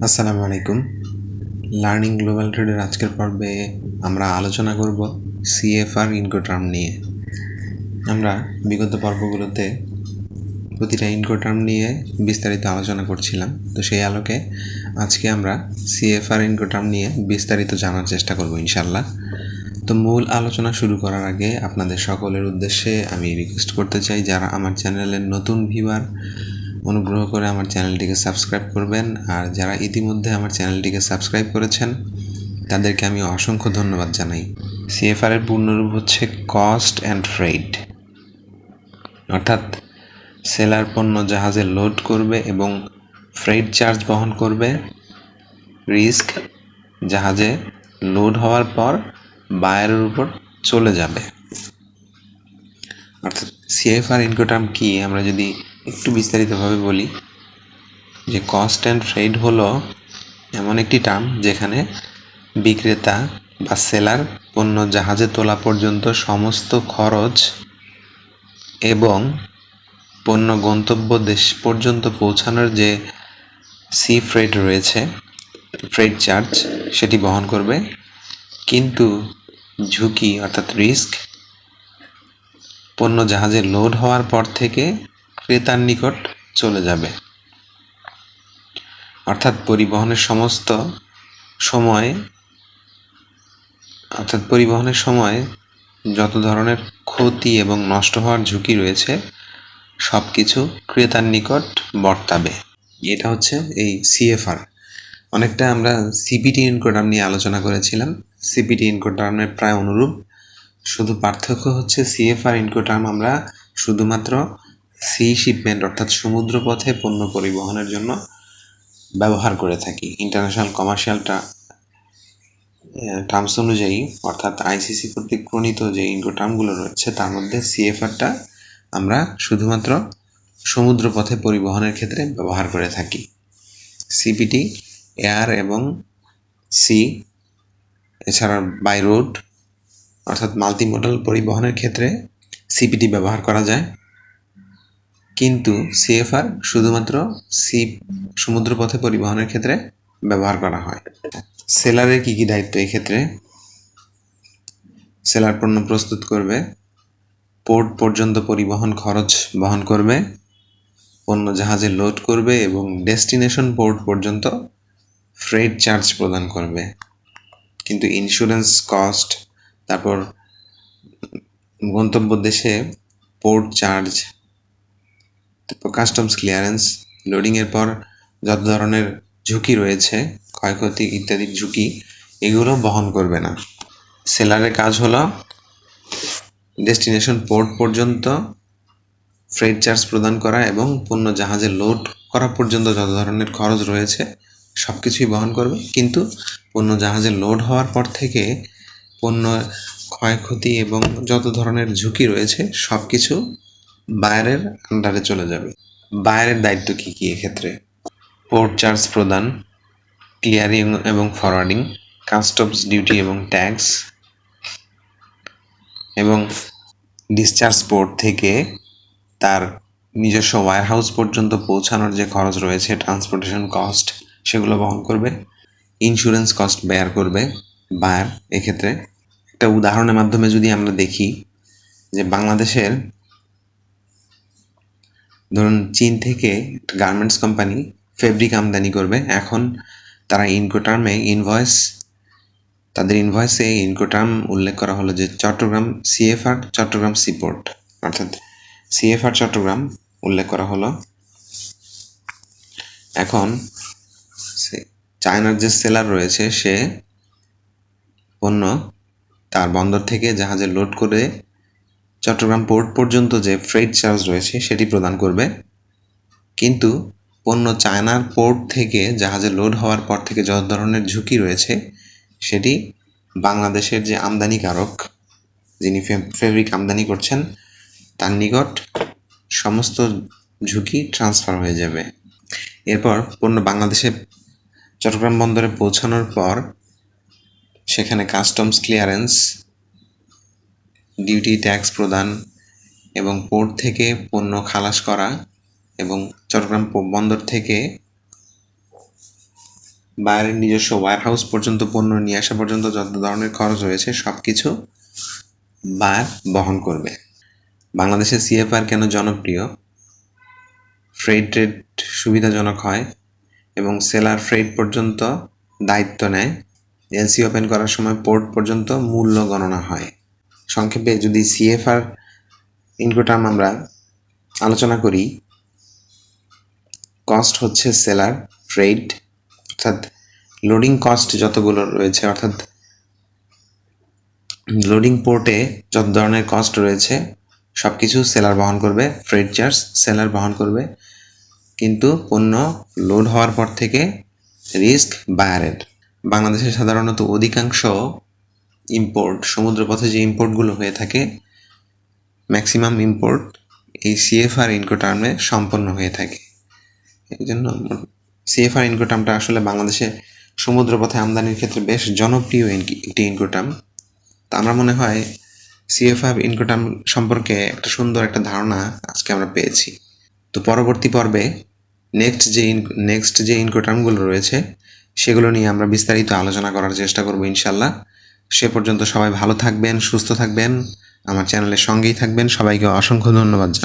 আসসালামু আলাইকুম। Learning global ট্রেডের আজকের পর্বে আমরা আলোচনা করব সিএফআর ইনকোটার্ম নিয়ে। আমরা বিগত পর্বগুলোতে প্রতিটা ইনকোটার্ম নিয়ে বিস্তারিত আলোচনা করছিলাম, তো সেই আলোকে আজকে আমরা সিএফআর ইনকোটার্ম নিয়ে বিস্তারিত জানার চেষ্টা করব ইনশাল্লাহ। তো মূল আলোচনা শুরু করার আগে আপনাদের সকলের উদ্দেশ্যে আমি রিকোয়েস্ট করতে চাই, যারা আমার চ্যানেলের নতুন ভিউয়ার অনুগ্রহ করে আমার চ্যানেলটিকে সাবস্ক্রাইব করবেন, আর যারা ইতিমধ্যে আমার চ্যানেলটিকে সাবস্ক্রাইব করেছেন তাদেরকে আমি অসংখ্য ধন্যবাদ জানাই। সিএফআর এর পূর্ণরূপ হচ্ছে কস্ট অ্যান্ড ফ্রেইট, অর্থাৎ সেলার পণ্য জাহাজে লোড করবে এবং ফ্রেইট চার্জ বহন করবে। রিস্ক জাহাজে লোড হওয়ার পর বায়ারের উপর চলে যাবে। অর্থাৎ সিএফআর ইনকোটার্ম কি আমরা যদি একটু বিস্তারিতভাবে বলি, যে কস্ট অ্যান্ড ফ্রেইট হলো এমন একটি টার্ম যেখানে বিক্রেতা বা সেলার পণ্য জাহাজে তোলা পর্যন্ত সমস্ত খরচ এবং পণ্য গন্তব্য দেশ পর্যন্ত পৌঁছানোর যে সি ফ্রেট রয়েছে, ফ্রেট চার্জ, সেটি বহন করবে। কিন্তু ঝুঁকি অর্থাৎ রিস্ক পণ্য জাহাজে লোড হওয়ার পর থেকে ক্রেতার নিকট চলে যাবে। অর্থাৎ পরিবহনের সময় যত ধরনের ক্ষতি এবং নষ্ট হওয়ার ঝুঁকি রয়েছে সব কিছু ক্রেতার নিকট বর্তাবে। এটা হচ্ছে এই সিএফআর। অনেকটা আমরা সিপিটি ইনকোটার্ম নিয়ে আলোচনা করেছিলাম। সিপিটি ইনকোটার্মের প্রায় অনুরূপ, শুধু পার্থক্য হচ্ছে সিএফআর ইনকোটার্ম আমরা শুধুমাত্র সি শিপমেন্ট অর্থাৎ সমুদ্র পথে পণ্য পরিবহনের জন্য ব্যবহার করে থাকি। ইন্টারন্যাশনাল কমার্শিয়াল টার্মস অনুযায়ী, অর্থাৎ আইসিসি কর্তৃক প্রণীত যে ইনকোটার্মগুলো রয়েছে তার মধ্যে সিএফআরটা আমরা শুধুমাত্র সমুদ্র পথে পরিবহনের ক্ষেত্রে ব্যবহার করে থাকি। সিপিটি এয়ার এবং সি এছাড়া বাই রোড অর্থাৎ মাল্টিমোডাল পরিবহনের ক্ষেত্রে সিপিটি ব্যবহার করা যায়, কিন্তু সিএফআর শুধুমাত্র সমুদ্র পথে পরিবহনের ক্ষেত্রে ব্যবহার করা হয়। সেলারের কি কি দায়িত্ব এই ক্ষেত্রে? সেলার পণ্য প্রস্তুত করবে, পোর্ট পর্যন্ত পরিবহন খরচ বহন করবে, পণ্য জাহাজে লোড করবে এবং ডেস্টিনেশন পোর্ট পর্যন্ত ফ্রেট চার্জ প্রদান করবে। কিন্তু ইন্স্যুরেন্স কস্ট, তারপর গন্তব্য দেশে পোর্ট চার্জ, তারপর কাস্টমস ক্লিয়ারেন্স, লোডিংয়ের পর যত ধরনের ঝুঁকি রয়েছে, ক্ষয়ক্ষতি ইত্যাদি ঝুঁকি, এগুলো বহন করবে না। সেলারের কাজ হলো ডেস্টিনেশন পোর্ট পর্যন্ত ফ্রেট চার্জ প্রদান করা এবং পণ্য জাহাজে লোড করা পর্যন্ত যত ধরনের খরচ রয়েছে সব কিছুই বহন করবে, কিন্তু পণ্য জাহাজে লোড হওয়ার পর থেকে পণ্য ক্ষয়ক্ষতি এবং যত ধরনের ঝুঁকি রয়েছে সব কিছু বায়ারের আন্ডারে চলে যাবে। বায়ারের দায়িত্ব কি কি এক্ষেত্রে? পোর্ট চার্জ প্রদান, ক্লিয়ারিং এবং ফরওয়ার্ডিং, কাস্টমস ডিউটি এবং ট্যাক্স, এবং ডিসচার্জ পোর্ট থেকে তার নিজস্ব ওয়্যারহাউস পর্যন্ত পৌঁছানোর যে খরচ রয়েছে, ট্রান্সপোর্টেশন কস্ট, সেগুলো বহন করবে। ইন্স্যুরেন্স কস্ট বেয়ার করবে বায়ার। এক্ষেত্রে একটা উদাহরণের মাধ্যমে যদি আমরা দেখি, যে বাংলাদেশের ধরুন চীন থেকে গার্মেন্টস কোম্পানি ফেব্রিক আমদানি করবে। এখন তারা তাদের ইনভয়েসে ইনকোটার্ম উল্লেখ করা হলো যে চট্টগ্রাম সিএফআর, চট্টগ্রাম সিপোর্ট, অর্থাৎ সিএফআর চট্টগ্রাম উল্লেখ করা হলো। এখন চায়নার যে সেলার রয়েছে সে পণ্য তার বন্দর থেকে জাহাজে লোড করে চট্টগ্রাম পোর্ট পর্যন্ত যে ফ্রেট চার্জ রয়েছে সেটি প্রদান করবে, কিন্তু পণ্য চায়নার পোর্ট থেকে জাহাজে লোড হওয়ার পর থেকে যত ধরনের ঝুঁকি রয়েছে সেটি বাংলাদেশের যে আমদানিকারক, যিনি ফেব্রিক আমদানি করছেন, তার নিকট সমস্ত ঝুঁকি ট্রান্সফার হয়ে যাবে। এরপর পণ্য বাংলাদেশে চট্টগ্রাম বন্দরে পৌঁছানোর পর সেখানে কাস্টমস ক্লিয়ারেন্স, ডিউটি, ট্যাক্স প্রদান এবং পোর্ট থেকে পণ্য খালাস করা এবং চট্টগ্রাম বন্দর থেকে বায়ারের নিজস্ব ওয়্যারহাউস পর্যন্ত পণ্য নিয়ে আসা পর্যন্ত যত ধরনের খরচ রয়েছে সব কিছু বায়ার বহন করবে। বাংলাদেশে সিএফআর কেন জনপ্রিয়? ফ্রেট রেট সুবিধাজনক হয় এবং সেলার ফ্রেট পর্যন্ত দায়িত্ব নেয়। এলসি ওপেন করার সময় পোর্ট পর্যন্ত মূল্য গণনা হয়। সংক্ষেপে যদি সিএফআর ইনকোটার্ম আমরা আলোচনা করি, কস্ট হচ্ছে সেলার ফ্রেট, অর্থাৎ লোডিং কস্ট যতগুলো রয়েছে, অর্থাৎ লোডিং পোর্টে যত ধরনের কস্ট রয়েছে সব কিছু সেলার বহন করবে, ফ্রেট চার্জ সেলার বহন করবে, কিন্তু পণ্য লোড হওয়ার পর থেকে রিস্ক বায়ারের। বাংলাদেশে সাধারণত অধিকাংশ ইম্পোর্ট, সমুদ্রপথে যে ইম্পোর্টগুলো হয়ে থাকে ম্যাক্সিমাম ইম্পোর্ট এই সিএফআর ইনকোটার্মে সম্পন্ন হয়ে থাকে। এই জন্য সিএফআর ইনকোটার্মটা আসলে বাংলাদেশে সমুদ্রপথে আমদানির ক্ষেত্রে বেশ জনপ্রিয় একটি ইনকোটার্ম। তা আমরা মনে হয় সিএফআর ইনকোটার্ম সম্পর্কে একটা সুন্দর একটা ধারণা আজকে আমরা পেয়েছি। তো পরবর্তী পর্বে নেক্সট যে ইনকোটার্মগুলো রয়েছে সেগুলো নিয়ে আমরা বিস্তারিত আলোচনা করার চেষ্টা করব ইনশাল্লাহ। সে পর্যন্ত সবাই ভালো থাকবেন, সুস্থ থাকবেন, আমার চ্যানেলের সঙ্গেই থাকবেন। সবাইকে অসংখ্য ধন্যবাদ।